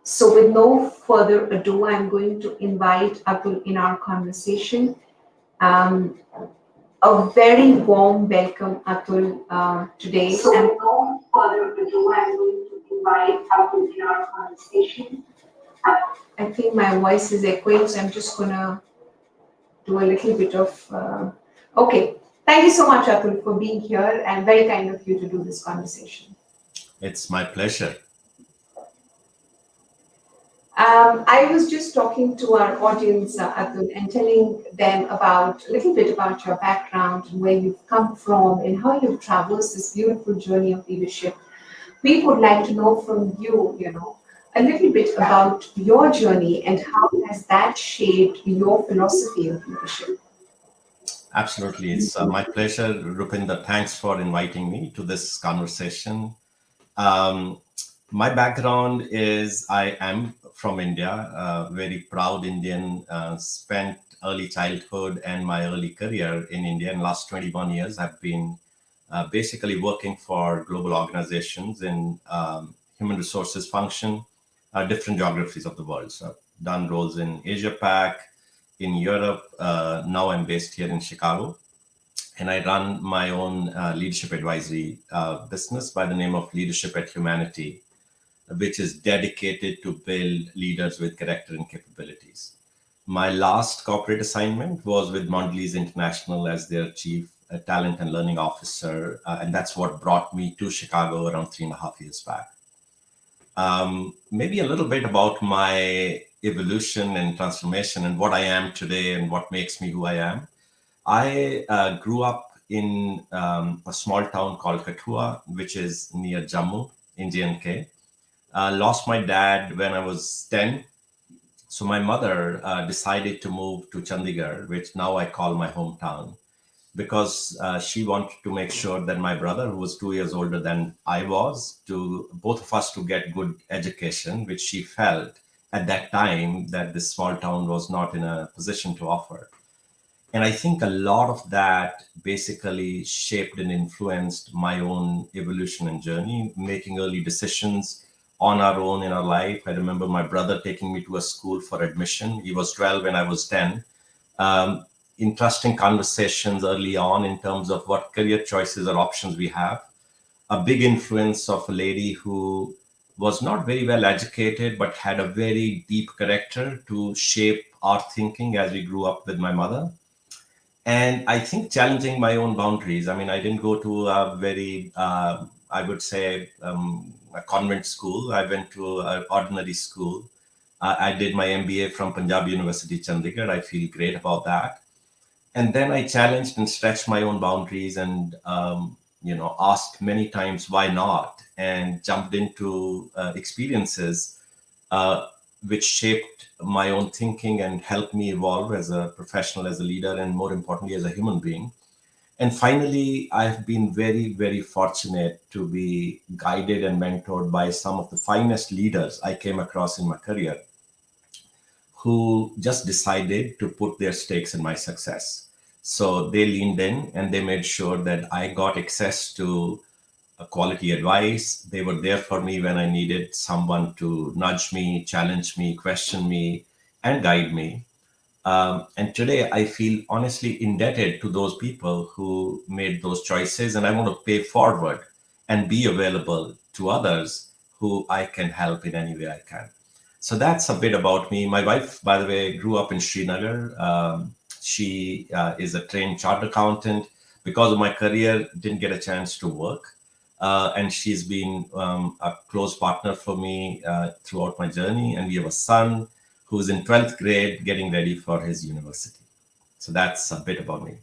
So with no further ado, I'm going to invite Atul in our conversation. Um, a very warm welcome, Atul, today. So with no further ado, I'm going to invite Atul in our conversation. I think my voice is echoing, so I'm just gonna do a little bit of. Okay, thank you so much, Atul, for being here, and very kind of you to do this conversation. It's my pleasure. I was just talking to our audience, Atul, and telling them about a little bit about your background and where you've come from and how you've traversed this beautiful journey of leadership. We would like to know from you, a little bit about your journey and how has that shaped your philosophy of leadership. Absolutely. It's my pleasure, Rupinder. Thanks for inviting me to this conversation. Um, my background is I am from India, very proud Indian, spent early childhood and my early career in India. In last 21 years, I've been basically working for global organizations in human resources function, different geographies of the world. So I've done roles in Asia Pac, in Europe. Now I'm based here in Chicago, and I run my own leadership advisory business by the name of Leadership at Humanity, which is dedicated to build leaders with character and capabilities. My last corporate assignment was with Mondelez International as their chief talent and learning officer, and that's what brought me to Chicago around 3.5 years back. Maybe a little bit about my evolution and transformation and what I am today and what makes me who I am. I grew up in a small town called Kathua, which is near Jammu in J&K. Lost my dad when I was 10. So my mother decided to move to Chandigarh, which now I call my hometown, because she wanted to make sure that my brother, who was 2 years older than I was, to both of us to get good education, which she felt at that time that this small town was not in a position to offer. And I think a lot of that basically shaped and influenced my own evolution and journey, making early decisions on our own in our life. I remember my brother taking me to a school for admission. He was 12 when I was 10. Um, Interesting conversations early on in terms of what career choices or options we have. A big influence of a lady who was not very well educated, but had a very deep character to shape our thinking as we grew up with my mother. And I think challenging my own boundaries. I mean, I didn't go to a very, I would say, a convent school. I went to an ordinary school. I did my MBA from Punjab University, Chandigarh. I feel great about that. And then I challenged and stretched my own boundaries and, asked many times why not, and jumped into experiences uh, which shaped my own thinking and helped me evolve as a professional, as a leader, and more importantly, as a human being. And finally, I've been very, very fortunate to be guided and mentored by some of the finest leaders I came across in my career, who just decided to put their stakes in my success. So they leaned in and they made sure that I got access to quality advice. They were there for me when I needed someone to nudge me, challenge me, question me, and guide me. And today I feel honestly indebted to those people who made those choices. And I want to pay forward and be available to others who I can help in any way I can. So that's a bit about me. My wife, by the way, grew up in Srinagar. She is a trained chartered accountant. Because of my career, didn't get a chance to work. And she's been a close partner for me throughout my journey. And we have a son who's in 12th grade getting ready for his university. So that's a bit about me.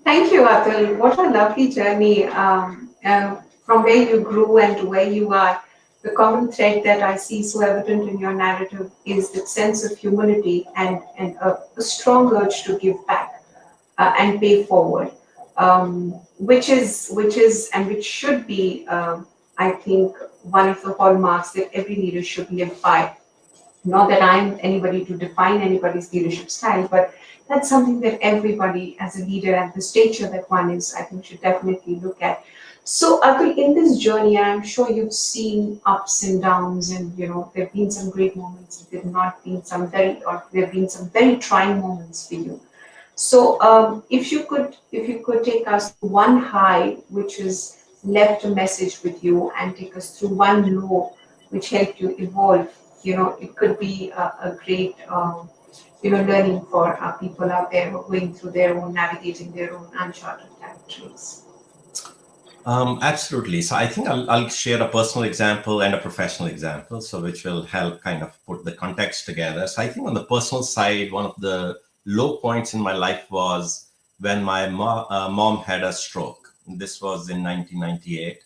Thank you, Atul. What a lovely journey from where you grew and to where you are. The common thread that I see so evident in your narrative is the sense of humility and a strong urge to give back and pay forward, which is and which should be, I think, one of the hallmarks that every leader should live by. Not that I'm anybody to define anybody's leadership style, but that's something that everybody as a leader at the stature that one is, I think, should definitely look at. So, Atul, in this journey, I'm sure you've seen ups and downs, and there have been some great moments. There have not been some there have been some very trying moments for you. So, if you could take us through one high which has left a message with you, and take us through one low which helped you evolve, it could be a great, learning for people out there who are going through their own, navigating their own uncharted territories. Absolutely. So I think I'll share a personal example and a professional example, so which will help kind of put the context together. So I think on the personal side, one of the low points in my life was when my mom had a stroke. This was in 1998.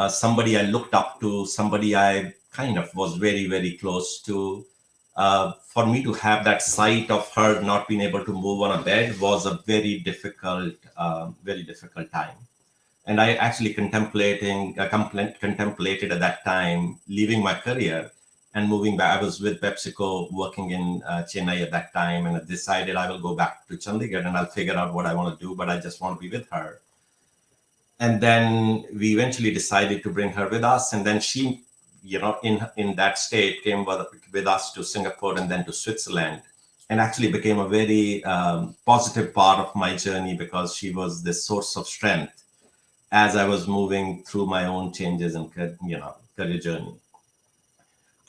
Somebody I looked up to, somebody I kind of was very, very close to. For me to have that sight of her not being able to move on a bed was a very difficult time. And I actually contemplated at that time leaving my career and moving back. I was with PepsiCo working in Chennai at that time, and I decided I will go back to Chandigarh and I'll figure out what I want to do, but I just want to be with her. And then we eventually decided to bring her with us, and then she, in that state, came with us to Singapore and then to Switzerland, and actually became a very positive part of my journey because she was this source of strength as I was moving through my own changes and career journey.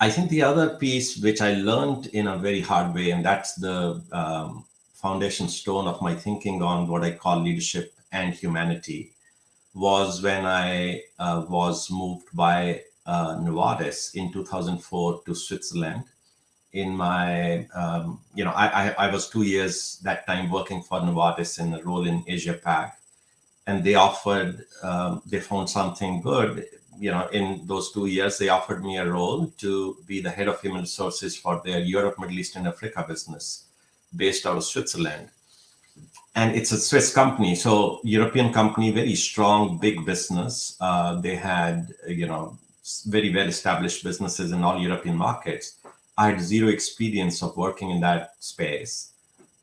I think the other piece which I learned in a very hard way, and that's the foundation stone of my thinking on what I call leadership and humanity, was when I was moved by Novartis in 2004 to Switzerland. In my, I was 2 years that time working for Novartis in a role in Asia Pac, and they found something good. In those 2 years, they offered me a role to be the head of human resources for their Europe, Middle East, and Africa business based out of Switzerland. And it's a Swiss company, so European company, very strong, big business. They had, very well established businesses in all European markets. I had zero experience of working in that space.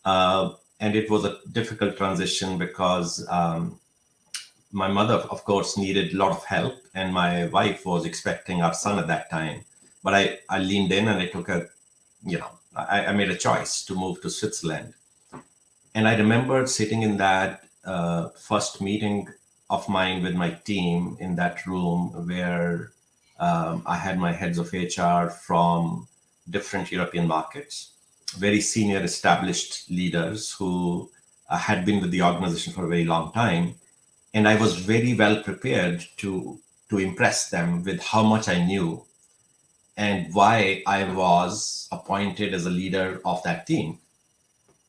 And it was a difficult transition because my mother, of course, needed a lot of help, and my wife was expecting our son at that time. But I leaned in and I took I made a choice to move to Switzerland. And I remember sitting in that first meeting of mine with my team in that room where I had my heads of HR from different European markets, very senior established leaders who had been with the organization for a very long time. And I was very well prepared to impress them with how much I knew and why I was appointed as a leader of that team.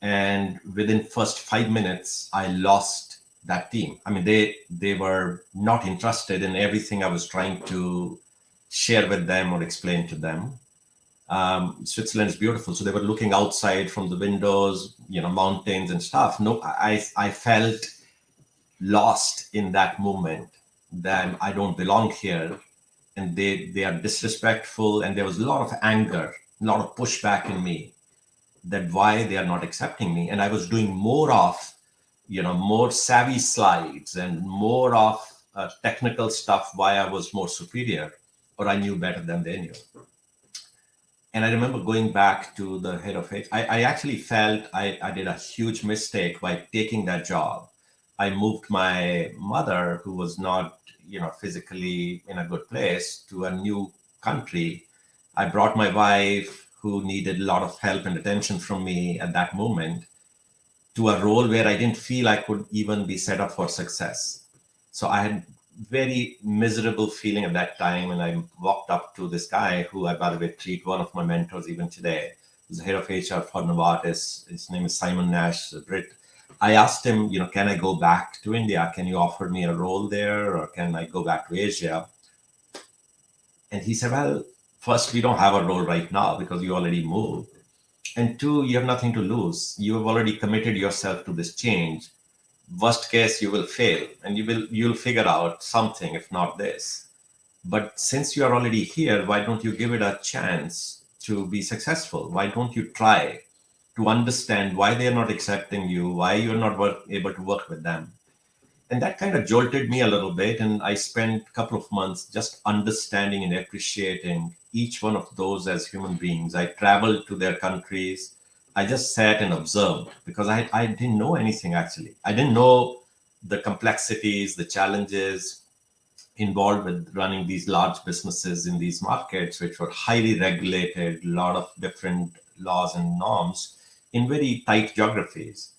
And within first 5 minutes, I lost that team. I mean, they were not interested in everything I was trying to share with them or explain to them. Switzerland is beautiful, so they were looking outside from the windows, mountains and stuff. No, I felt lost in that moment, that I don't belong here, and they are disrespectful, and there was a lot of anger, a lot of pushback in me, that why they are not accepting me. And I was doing more of more savvy slides and more of technical stuff, why I was more superior, or I knew better than they knew. And I remember going back to the head of it. I actually felt I did a huge mistake by taking that job. I moved my mother, who was not, physically in a good place, to a new country. I brought my wife, who needed a lot of help and attention from me at that moment, to a role where I didn't feel I could even be set up for success. So I had very miserable feeling at that time, and I walked up to this guy who I, by the way, treat one of my mentors even today. He's the head of HR for Novartis. His name is Simon Nash, a Brit. I asked him, can I go back to India? Can you offer me a role there, or can I go back to Asia? And he said, well, first, we don't have a role right now because you already moved. And two, you have nothing to lose. You have already committed yourself to this change. Worst case, you will fail, and you'll figure out something, if not this. But since you are already here, why don't you give it a chance to be successful? Why don't you try to understand why they're not accepting you, why you're not able to work with them? And that kind of jolted me a little bit. And I spent a couple of months just understanding and appreciating each one of those as human beings. I traveled to their countries. I just sat and observed because I didn't know anything actually. I didn't know the complexities, the challenges involved with running these large businesses in these markets, which were highly regulated, a lot of different laws and norms in very tight geographies.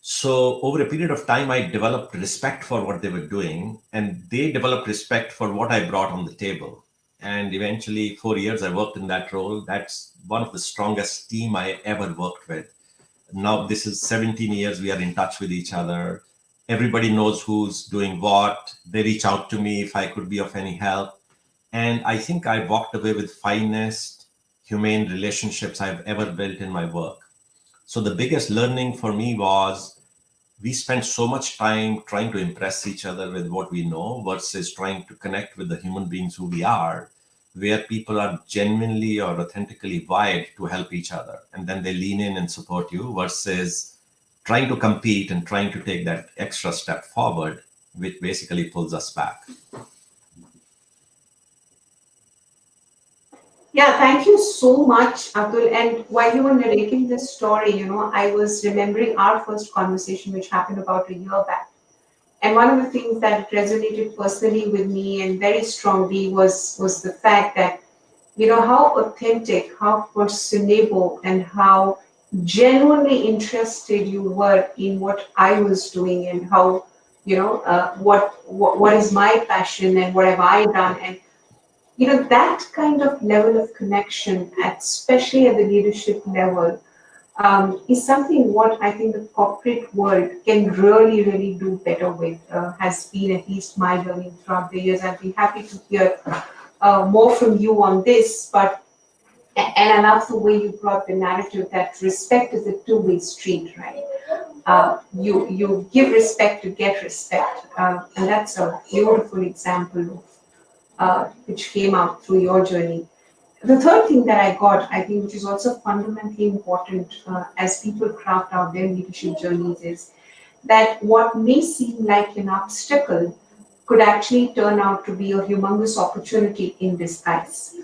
So over a period of time, I developed respect for what they were doing, and they developed respect for what I brought on the table. And eventually, 4 years I worked in that role. That's one of the strongest team I ever worked with. Now this is 17 years we are in touch with each other. Everybody knows who's doing what. They reach out to me if I could be of any help. And I think I walked away with finest humane relationships I've ever built in my work. So the biggest learning for me was we spend so much time trying to impress each other with what we know versus trying to connect with the human beings who we are, where people are genuinely or authentically wired to help each other. And then they lean in and support you versus trying to compete and trying to take that extra step forward, which basically pulls us back. Yeah, thank you so much, Atul. And while you were narrating this story, I was remembering our first conversation, which happened about a year back. And one of the things that resonated personally with me and very strongly was the fact that, how authentic, how personable, and how genuinely interested you were in what I was doing and how, what is my passion and what have I done. And that kind of level of connection, especially at the leadership level, is something what I think the corporate world can really, really do better with. Has been at least my learning throughout the years. I'd be happy to hear more from you on this. But and I love the way you brought the narrative that respect is a two-way street, right? You give respect to get respect, and that's a beautiful example of which came out through your journey. The third thing that I got, I think, which is also fundamentally important as people craft out their leadership journeys, is that what may seem like an obstacle could actually turn out to be a humongous opportunity in disguise.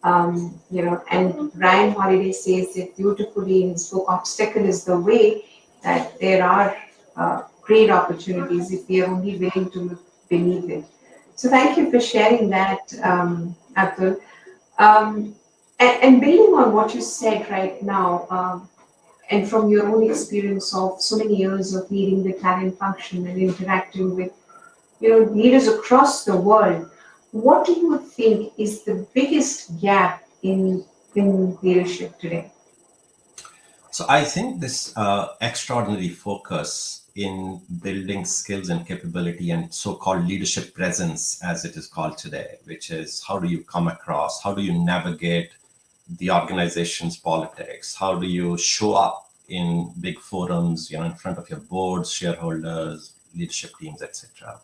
And Ryan Holiday says it beautifully in his book, Obstacle is the Way, that there are great opportunities if we are only willing to look beneath it. So thank you for sharing that, Atul. And building on what you said right now, and from your own experience of so many years of leading the talent function and interacting with leaders across the world, what do you think is the biggest gap in leadership today? So I think this extraordinary focus in building skills and capability and so-called leadership presence, as it is called today, which is how do you come across, how do you navigate the organization's politics, how do you show up in big forums, in front of your boards, shareholders, leadership teams, etc.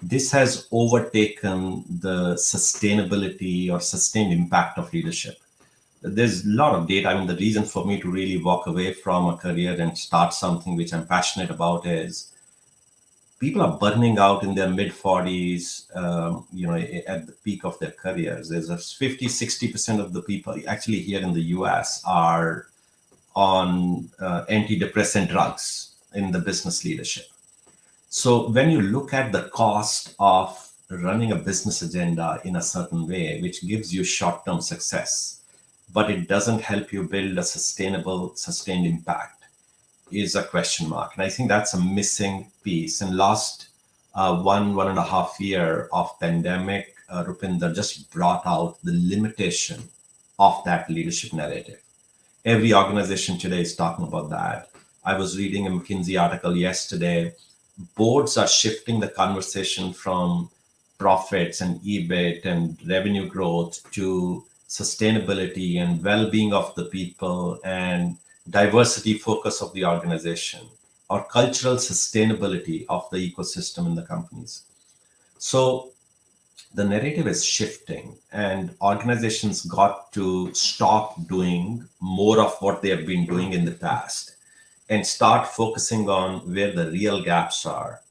This has overtaken the sustainability or sustained impact of leadership. There's a lot of data. I mean, the reason for me to really walk away from a career and start something which I'm passionate about is people are burning out in their mid 40s, at the peak of their careers. There's a 50, 60% of the people actually here in the US are on antidepressant drugs in the business leadership. So when you look at the cost of running a business agenda in a certain way, which gives you short-term success, but it doesn't help you build a sustained impact, is a question mark. And I think that's a missing piece. And last 1.5 year of pandemic, Rupinder just brought out the limitation of that leadership narrative. Every organization today is talking about that. I was reading a McKinsey article yesterday. Boards are shifting the conversation from profits and EBIT and revenue growth to sustainability and well-being of the people and diversity focus of the organization or cultural sustainability of the ecosystem in the companies. So the narrative is shifting and organizations got to stop doing more of what they have been doing in the past and start focusing on where the real gaps are.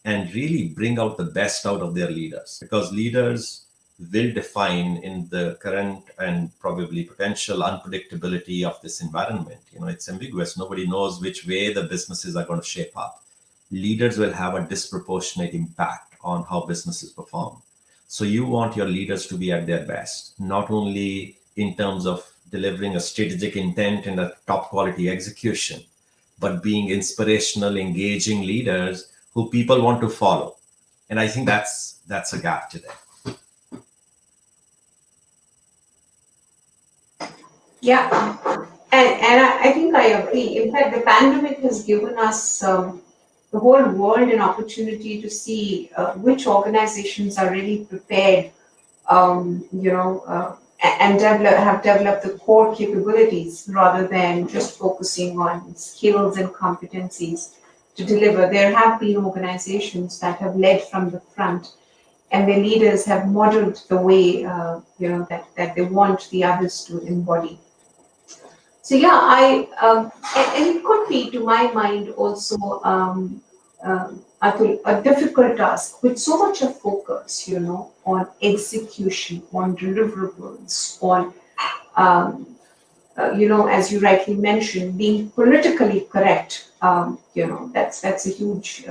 and really bring out the best out of their leaders, because leaders will define in the current and probably potential unpredictability of this environment. It's ambiguous. Nobody knows which way the businesses are going to shape up. Leaders will have a disproportionate impact on how businesses perform. So you want your leaders to be at their best, not only in terms of delivering a strategic intent and a top quality execution, but being inspirational, engaging leaders who people want to follow. And I think that's a gap today. Yeah, and I think I agree. In fact, the pandemic has given us the whole world an opportunity to see which organizations are really prepared, and have developed the core capabilities rather than just focusing on skills and competencies to deliver. There have been organizations that have led from the front, and their leaders have modeled the way that they want the others to embody. So yeah, and it could be, to my mind, also Atul, a difficult task with so much of focus, on execution, on deliverables, on as you rightly mentioned, being politically correct. That's a huge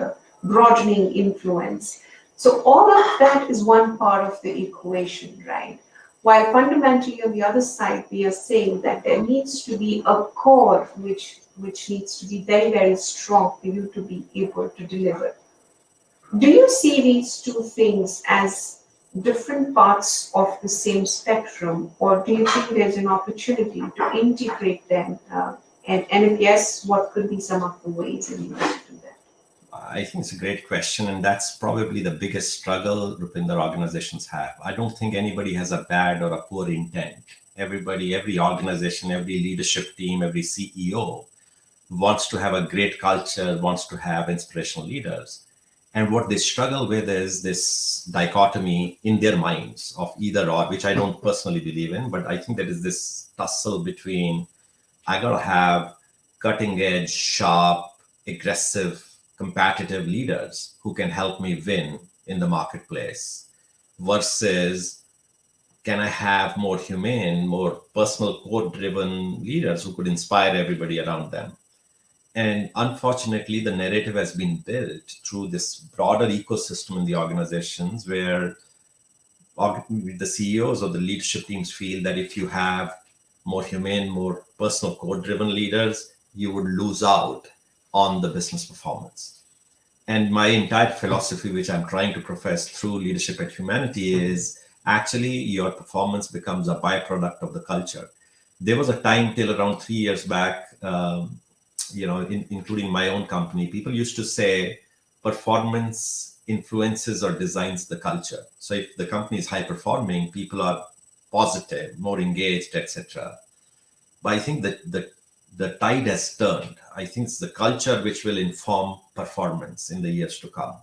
broadening influence. So all of that is one part of the equation, right? While fundamentally on the other side, we are saying that there needs to be a core which needs to be very, very strong for you to be able to deliver. Do you see these two things as different parts of the same spectrum, or do you think there's an opportunity to integrate them? And if yes, what could be some of the ways in which to do that? I think it's a great question, and that's probably the biggest struggle Rupinder organizations have. I don't think anybody has a bad or a poor intent. Everybody, every organization, every leadership team, every CEO wants to have a great culture, wants to have inspirational leaders. And what they struggle with is this dichotomy in their minds of either or, which I don't personally believe in, but I think there is this tussle between I gotta have cutting edge, sharp, aggressive, competitive leaders who can help me win in the marketplace versus can I have more humane, more personal code driven leaders who could inspire everybody around them. And unfortunately, the narrative has been built through this broader ecosystem in the organizations where the CEOs or the leadership teams feel that if you have more humane, more personal code driven leaders, you would lose out on the business performance. And my entire philosophy, which I'm trying to profess through Leadership at Humanity, is actually your performance becomes a byproduct of the culture. There was a time till around 3 years back, including my own company, people used to say performance influences or designs the culture. So if the company is high performing, people are positive, more engaged, etc. But I think that the tide has turned. I think it's the culture which will inform performance in the years to come.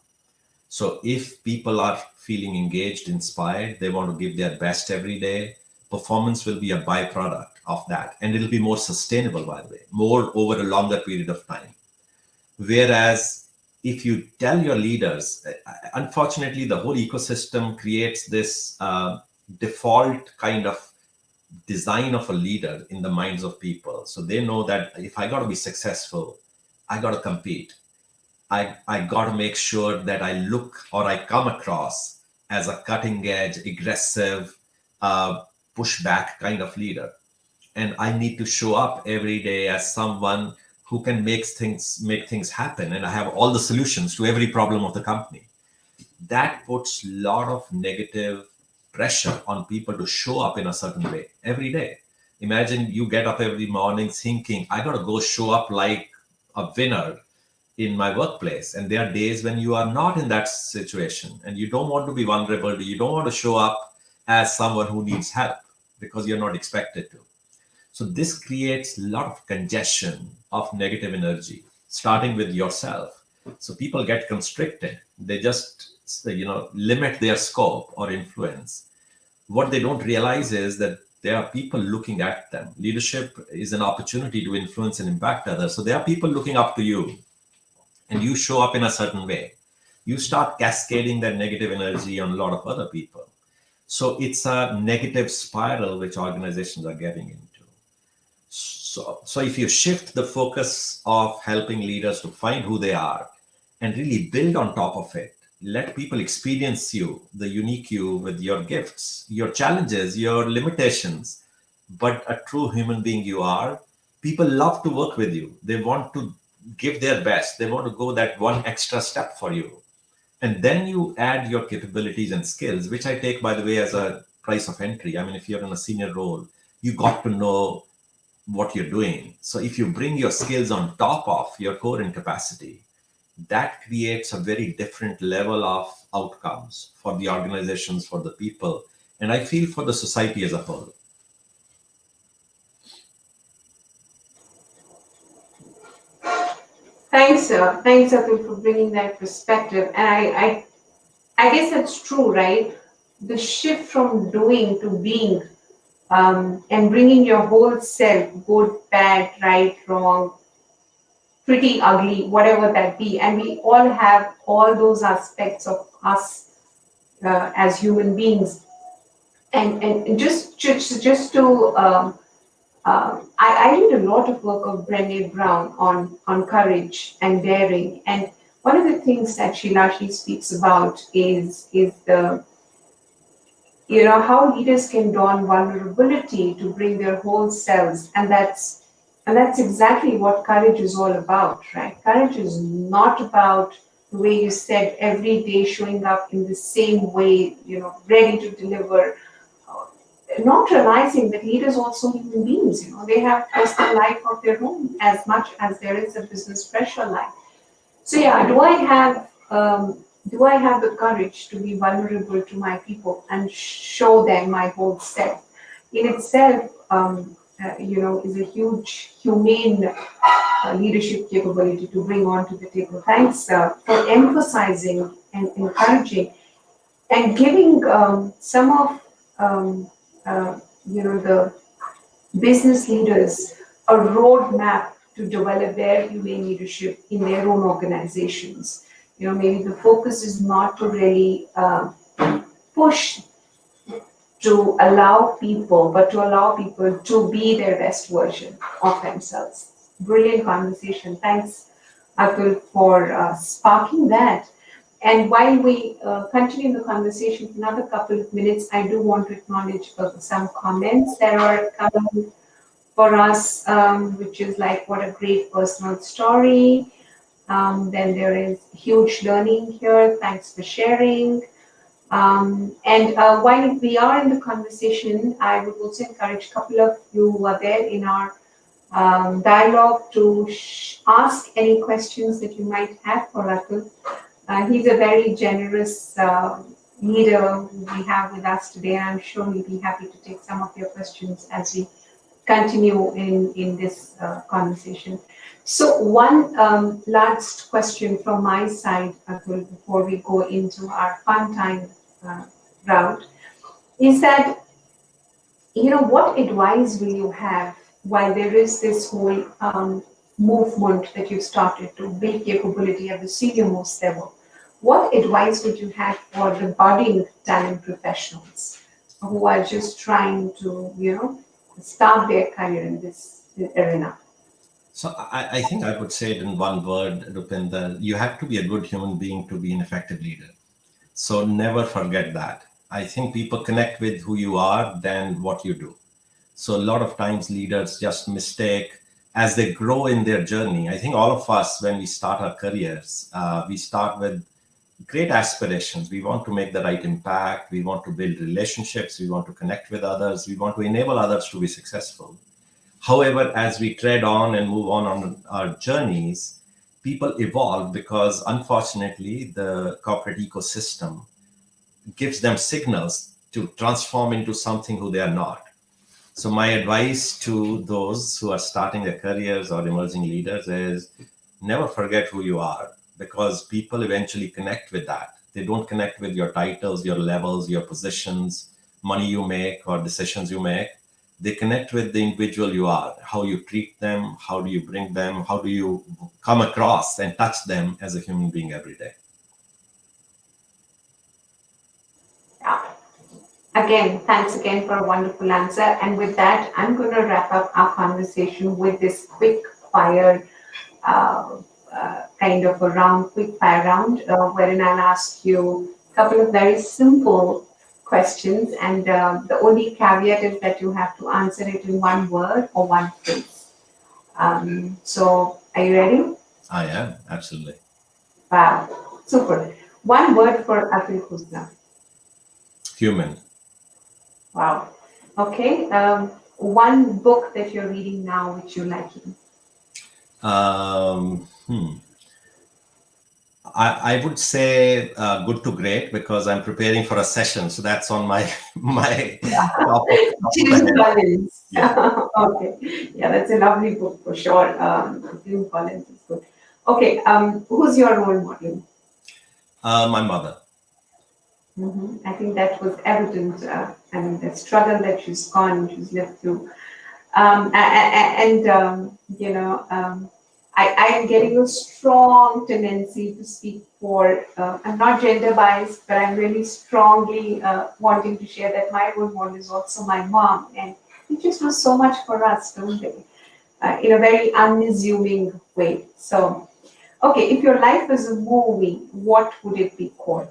So if people are feeling engaged, inspired, they want to give their best every day, performance will be a byproduct of that. And it'll be more sustainable, by the way, more over a longer period of time. Whereas if you tell your leaders, unfortunately, the whole ecosystem creates this default kind of design of a leader in the minds of people. So they know that if I got to be successful, I got to compete. I got to make sure that I look or I come across as a cutting edge, aggressive, pushback kind of leader. And I need to show up every day as someone who can make things happen. And I have all the solutions to every problem of the company. That puts a lot of negative pressure on people to show up in a certain way every day. Imagine you get up every morning thinking, I got to go show up like a winner in my workplace. And there are days when you are not in that situation and you don't want to be vulnerable. You don't want to show up as someone who needs help because you're not expected to. So this creates a lot of congestion of negative energy, starting with yourself. So people get constricted. They just, limit their scope or influence. What they don't realize is that there are people looking at them. Leadership is an opportunity to influence and impact others. So there are people looking up to you and you show up in a certain way. you start cascading that negative energy on a lot of other people. So it's a negative spiral which organizations are getting into. So if you shift the focus of helping leaders to find who they are and really build on top of it, let people experience you, the unique you, with your gifts, your challenges, your limitations, but a true human being you are, people love to work with you. They want to give their best. They want to go that one extra step for you. And then you add your capabilities and skills, which I take, by the way, as a price of entry. I mean, if you're in a senior role, you got to know what you're doing. So if you bring your skills on top of your core and capacity, that creates a very different level of outcomes for the organizations, for the people, and I feel for the society as a whole. Thanks, sir. Thanks, Atul, for bringing that perspective. And I guess that's true, right? The shift from doing to being, and bringing your whole self, good, bad, right, wrong, pretty, ugly, whatever that be. And we all have all those aspects of us as human beings. And just to I did a lot of work of Brené Brown on courage and daring, and one of the things that she largely speaks about is the, how leaders can don vulnerability to bring their whole selves, and that's exactly what courage is all about, right? Courage is not about the way you said, every day showing up in the same way, ready to deliver, not realizing that leaders are also human beings. They have personal life of their own as much as there is a business pressure life. So yeah, do I have the courage to be vulnerable to my people and show them my whole self? In itself, is a huge humane leadership capability to bring onto the table. Thanks for emphasizing and encouraging and giving some of the business leaders a roadmap to develop their humane leadership in their own organizations. Maybe the focus is not to really push to allow people, but to allow people to be their best version of themselves. Brilliant conversation. Thanks, Atul, for sparking that. And while we continue the conversation for another couple of minutes, I do want to acknowledge some comments that are coming for us, which is like, what a great personal story. Then there is huge learning here. Thanks for sharing. And while we are in the conversation, I would also encourage a couple of you who are there in our dialogue to ask any questions that you might have for Atul. He's a very generous leader who we have with us today, and I'm sure he'll be happy to take some of your questions as we continue in this conversation. So one last question from my side, Atul, before we go into our fun time route, is that, what advice will you have while there is this whole movement that you've started to build capability at the senior most level? What advice would you have for the budding talent professionals who are just trying to, start their career in this arena? So I think I would say it in one word, Rupinder: you have to be a good human being to be an effective leader. So never forget that. I think people connect with who you are than what you do. So a lot of times leaders just mistake as they grow in their journey. I think all of us, when we start our careers, we start with great aspirations. We want to make the right impact. We want to build relationships. We want to connect with others. We want to enable others to be successful. However, as we tread on and move on our journeys, people evolve because, unfortunately, the corporate ecosystem gives them signals to transform into something who they are not. So my advice to those who are starting their careers or emerging leaders is never forget who you are, because people eventually connect with that. They don't connect with your titles, your levels, your positions, money you make, or decisions you make. They connect with the individual you are, how you treat them, how do you bring them, how do you come across and touch them as a human being every day. Again, thanks again for a wonderful answer. And with that, I'm going to wrap up our conversation with this quick fire uh, kind of a round, quick fire round, wherein I'll ask you a couple of very simple questions. And the only caveat is that you have to answer it in one word or one phrase. So, are you ready? I am, absolutely. Wow, super. One word for Atul Khosla. Human. Wow. Okay. One book that you're reading now, which you're liking. Um, hmm. I would say good to great because I'm preparing for a session. So that's on my my top of the Jim head. Collins. Yeah. Okay. Yeah, that's a lovely book for sure. Jim Collins is good. Okay. Who's your role model? My mother. I think that was evident. I mean, the struggle that she's lived through. And I am getting a strong tendency to speak for. I'm not gender biased, but I'm really strongly wanting to share that my role model is also my mom, and they just do so much for us, don't they? In a very unassuming way. So, okay, if your life is a movie, what would it be called?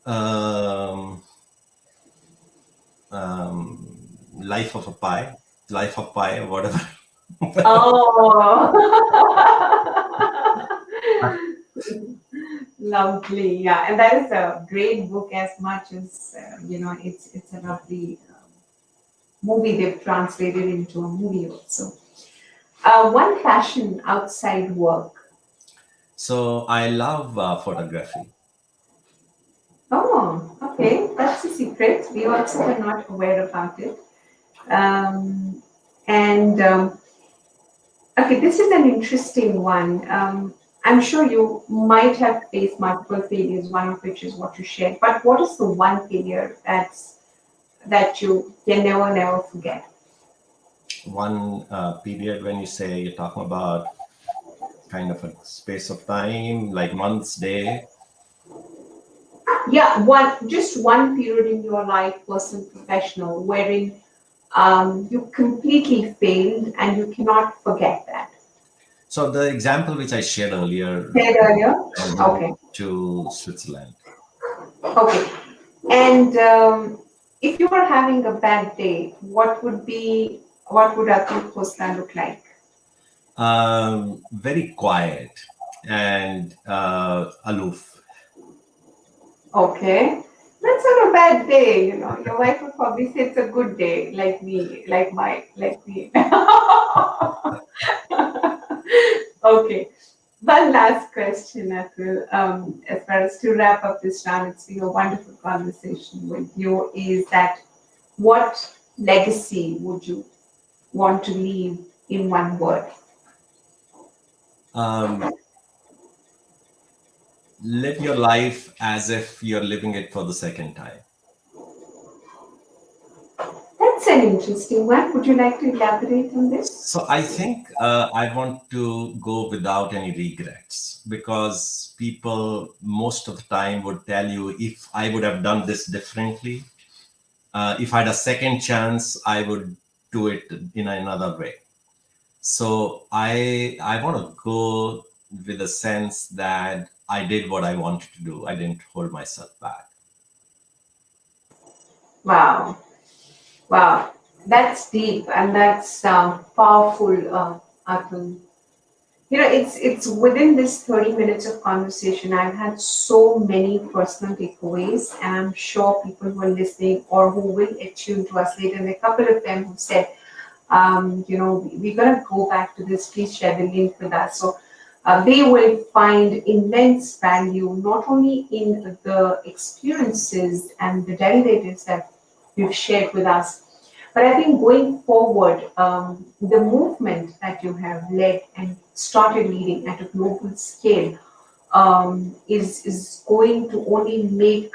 Um, Life of a pie. Life of pie, whatever. Oh, lovely. Yeah, and that is a great book as much as it's a lovely movie they've translated into a movie also. One passion outside work. So I love photography. Oh, okay, that's a secret. We also were not aware about it. Um, and Okay, this is an interesting one. I'm sure you might have faced multiple failures, one of which is what you shared. But what is the one failure that you can never forget? One period when you say you're talking about kind of a space of time, like months, day. Yeah, just one period in your life, personal, professional, wherein you completely failed and you cannot forget that. So the example which I shared earlier, Said earlier. I moved Okay, to Switzerland. okay. And if you were having a bad day, what would Atul Khosla look like? Very quiet and aloof. Okay. That's not a bad day, you know. Your wife would probably say it's a good day, like me, like me. Okay. One last question, Atul. As far as to wrap up this round, it's been a wonderful conversation with you. Is that what legacy would you want to leave in one word? Um, Live your life as if you're living it for the second time. That's an interesting one. Would you like to elaborate on this? So I think I want to go without any regrets because people most of the time would tell you if I would have done this differently, if I had a second chance, I would do it in another way. So I want to go with a sense that I did what I wanted to do. I didn't hold myself back. Wow. Wow, that's deep and that's powerful, Atul. You know, it's within this 30 minutes of conversation, I've had so many personal takeaways, and I'm sure people who are listening or who will attune to us later, and a couple of them who said, we're going to go back to this, please share the link with us. So they will find immense value not only in the experiences and the derivatives that you've shared with us, but I think going forward, the movement that you have led and started leading at a global scale is going to only make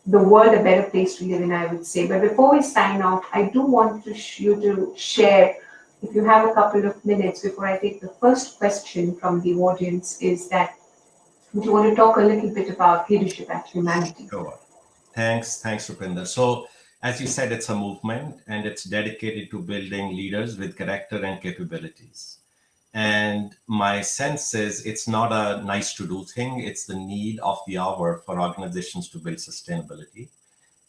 the world a better place to live in, I would say. But before we sign off, I do want you to share, if you have a couple of minutes before I take the first question from the audience, is that would you want to talk a little bit about leadership at humanity? Sure. Thanks, Rupinder. So, as you said, it's a movement and it's dedicated to building leaders with character and capabilities. And my sense is it's not a nice to do thing, it's the need of the hour for organizations to build sustainability.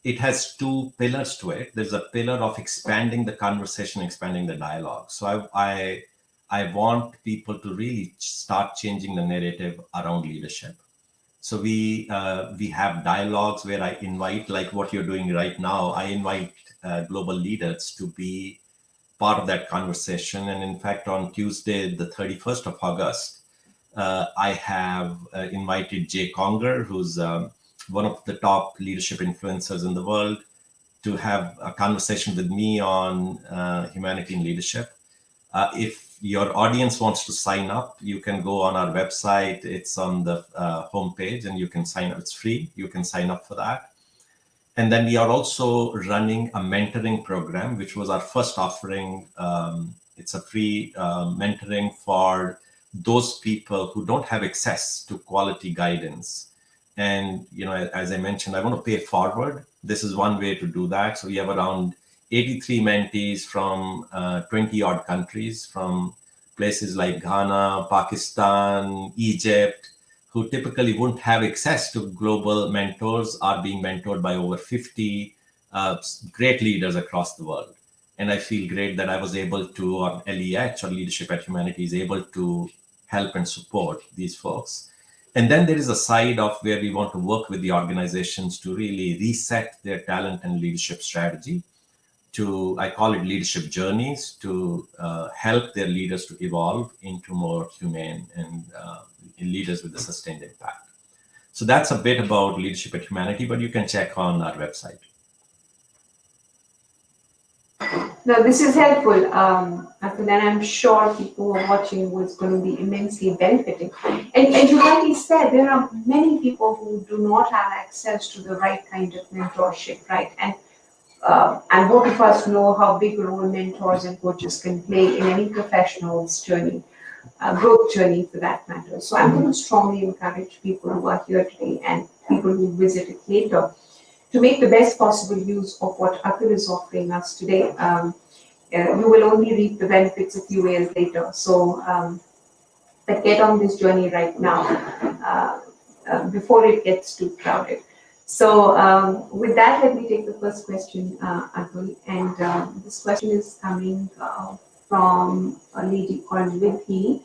It has two pillars to it. There's a pillar of expanding the conversation, expanding the dialogue. So I want people to really start changing the narrative around leadership. So we have dialogues where I invite, like what you're doing right now, I invite global leaders to be part of that conversation. And in fact, on Tuesday, the 31st of August, I have invited Jay Conger, who's one of the top leadership influencers in the world, to have a conversation with me on humanity in leadership. If your audience wants to sign up, you can go on our website. It's on the homepage, and you can sign up. It's free. You can sign up for that. And then we are also running a mentoring program, which was our first offering. It's a free mentoring for those people who don't have access to quality guidance. And as I mentioned, I want to pay it forward. This is one way to do that. So we have around 83 mentees from 20 odd countries, from places like Ghana, Pakistan, Egypt, who typically wouldn't have access to global mentors, are being mentored by over 50 great leaders across the world. And I feel great that I was able to, or LEH, or Leadership at Humanity, is able to help and support these folks. And then there is a side of where we want to work with the organizations to really reset their talent and leadership strategy, I call it leadership journeys, to help their leaders to evolve into more humane and leaders with a sustained impact. So that's a bit about Leadership at Humanity, but you can check on our website. No, this is helpful, Atul, and I'm sure people who are watching was going to be immensely benefiting. And you rightly said, there are many people who do not have access to the right kind of mentorship, right? And both of us know how big a role mentors and coaches can play in any professional's journey, growth journey for that matter. So I'm going to strongly encourage people who are here today and people who visit it later to make the best possible use of what Atul is offering us today. You will only reap the benefits a few years later. So but get on this journey right now before it gets too crowded. So with that, let me take the first question, Atul. And this question is coming from a lady called Vidhi.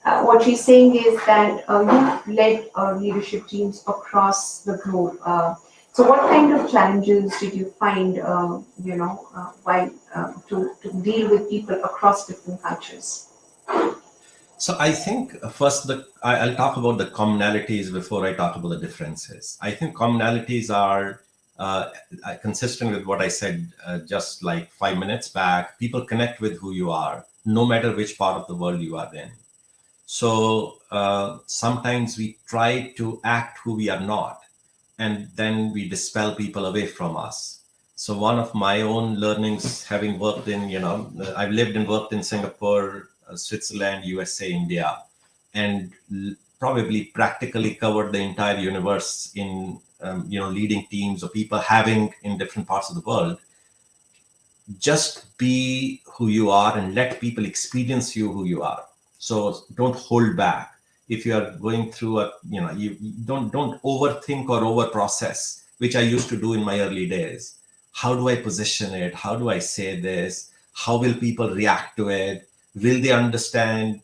What she's saying is that you've led leadership teams across the globe. So what kind of challenges did you find, while to deal with people across different cultures? So I think first I'll talk about the commonalities before I talk about the differences. I think commonalities are consistent with what I said just like 5 minutes back. People connect with who you are, no matter which part of the world you are in. So sometimes we try to act who we are not, and then we dispel people away from us. So one of my own learnings, having worked in, I've lived and worked in Singapore, Switzerland, USA, India, and probably practically covered the entire universe in, leading teams or people having in different parts of the world. Just be who you are and let people experience you who you are. So don't hold back. If you are going through you don't overthink or over process, which I used to do in my early days. How do I position it? How do I say this? How will people react to it? Will they understand?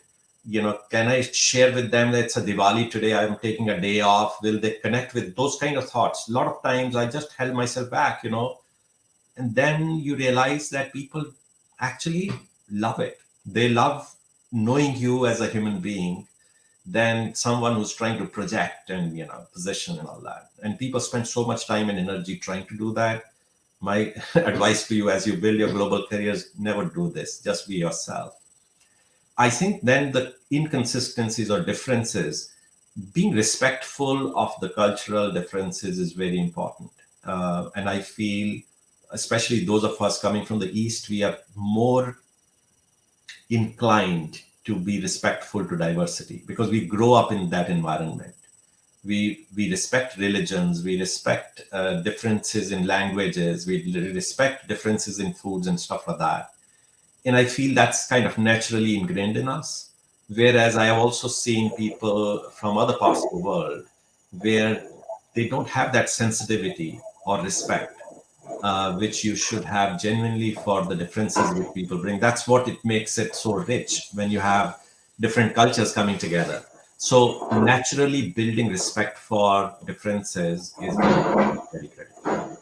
Can I share with them that it's a Diwali today, I'm taking a day off? Will they connect with those kind of thoughts? A lot of times I just held myself back, and then you realize that people actually love it. They love knowing you as a human being than someone who's trying to project and position and all that. And people spend so much time and energy trying to do that. My advice to you as you build your global careers, never do this. Just be yourself. I think then the inconsistencies or differences, being respectful of the cultural differences is very important. And I feel, especially those of us coming from the East, we are more inclined to be respectful to diversity because we grow up in that environment. We respect religions, we respect differences in languages, we respect differences in foods and stuff like that. And I feel that's kind of naturally ingrained in us. Whereas I have also seen people from other parts of the world where they don't have that sensitivity or respect, which you should have genuinely for the differences which people bring. That's what it makes it so rich when you have different cultures coming together. So naturally building respect for differences is very critical.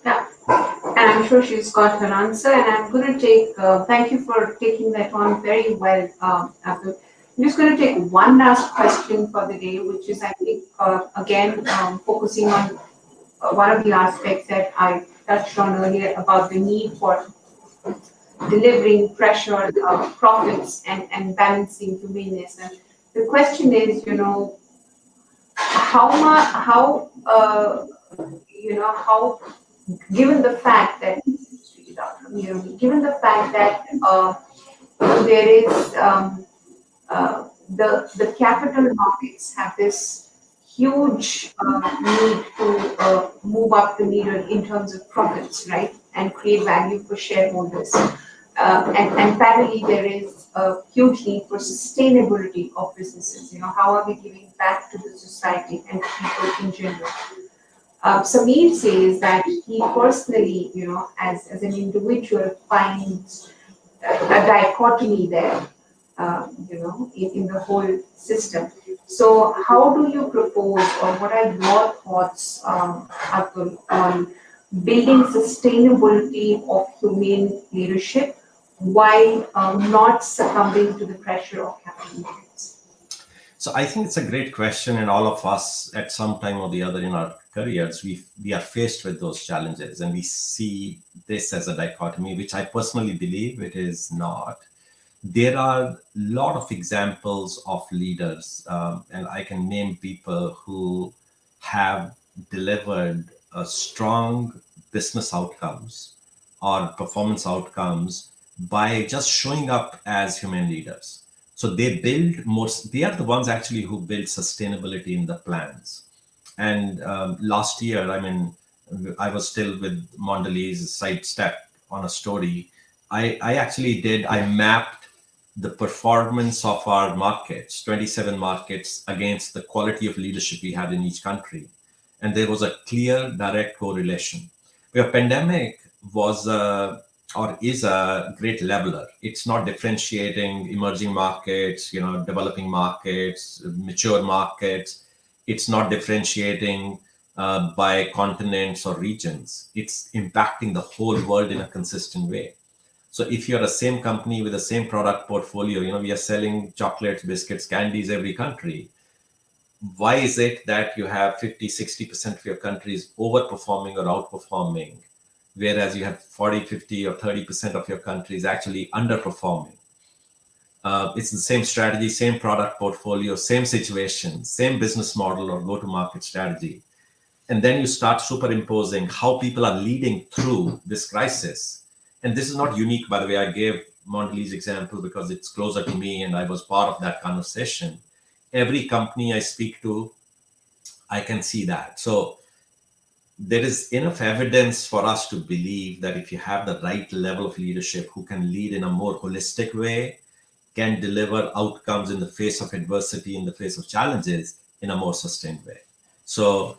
Yeah, and I'm sure she's got her answer. And I'm going to take, thank you for taking that on very well, Abdul. I'm just going to take one last question for the day, which is, I think, again, focusing on one of the aspects that I touched on earlier about the need for delivering pressure, profits, and balancing humaneness. And the question is, how much, how, given the fact that, given the fact that there is the capital markets have this huge need to move up the needle in terms of profits, right, and create value for shareholders. And parallelly, there is a huge need for sustainability of businesses. How are we giving back to the society and people in general? Sameer says that he personally, as an individual, finds a dichotomy there, in the whole system. So, how do you propose, or what are your thoughts, Atul, on building sustainability of humane leadership while not succumbing to the pressure of capital markets? So I think it's a great question, and all of us at some time or the other in our careers, we are faced with those challenges, and we see this as a dichotomy, which I personally believe it is not. There are a lot of examples of leaders, and I can name people who have delivered a strong business outcomes or performance outcomes by just showing up as human leaders. So they build more, they are the ones actually who build sustainability in the plans. And last year, I mean, I was still with Mondelez sidestep on a story. I actually did, I mapped the performance of our markets, 27 markets, against the quality of leadership we had in each country. And there was a clear, direct correlation. Where pandemic was or is a great leveler. It's not differentiating emerging markets, developing markets, mature markets. It's not differentiating by continents or regions. It's impacting the whole world in a consistent way. So if you're the same company with the same product portfolio, we are selling chocolates, biscuits, candies every country. Why is it that you have 50, 60% of your countries overperforming or outperforming, whereas you have 40, 50 or 30% of your countries actually underperforming? It's the same strategy, same product portfolio, same situation, same business model or go-to-market strategy. And then you start superimposing how people are leading through this crisis. And this is not unique, by the way. I gave Mondelez example because it's closer to me and I was part of that conversation. Every company I speak to, I can see that. So there is enough evidence for us to believe that if you have the right level of leadership who can lead in a more holistic way, can deliver outcomes in the face of adversity, in the face of challenges, in a more sustained way. So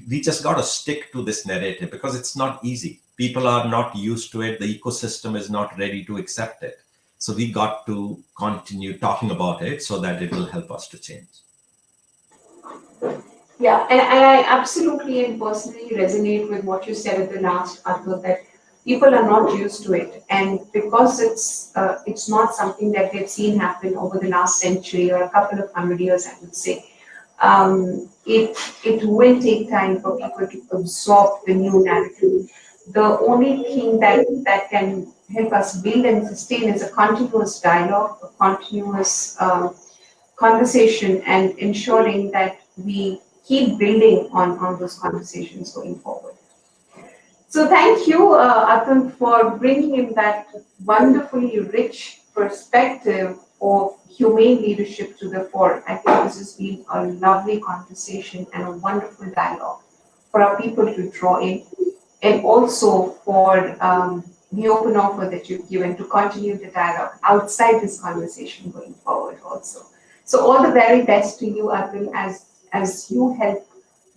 we just got to stick to this narrative because it's not easy. People are not used to it. The ecosystem is not ready to accept it. So we got to continue talking about it so that it will help us to change. Yeah, and I absolutely and personally resonate with what you said at the last, Atul, that people are not used to it, and because it's not something that they've seen happen over the last century or a couple of 100 years, I would say. It will take time for people to absorb the new narrative. The only thing that can help us build and sustain is a continuous dialogue, a continuous conversation, and ensuring that we keep building on those conversations going forward. So thank you, Atul, for bringing in that wonderfully rich perspective of humane leadership to the fore. I think this has been a lovely conversation and a wonderful dialogue for our people to draw in, and also for the open offer that you've given to continue the dialogue outside this conversation going forward also. So all the very best to you, Atul, as you help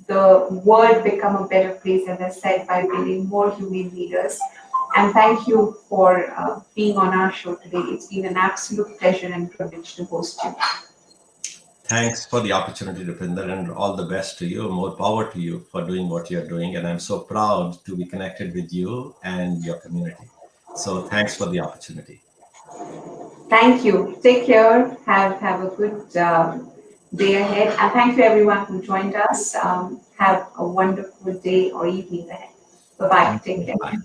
the world become a better place, as I said, by building more humane leaders. And thank you for being on our show today. It's been an absolute pleasure and privilege to host you. Thanks for the opportunity, Rupinder, and all the best to you. More power to you for doing what you're doing. And I'm so proud to be connected with you and your community. So thanks for the opportunity. Thank you. Take care. Have a good day ahead. And thank you everyone who joined us. Have a wonderful day or evening ahead. Bye bye. Take care. Bye.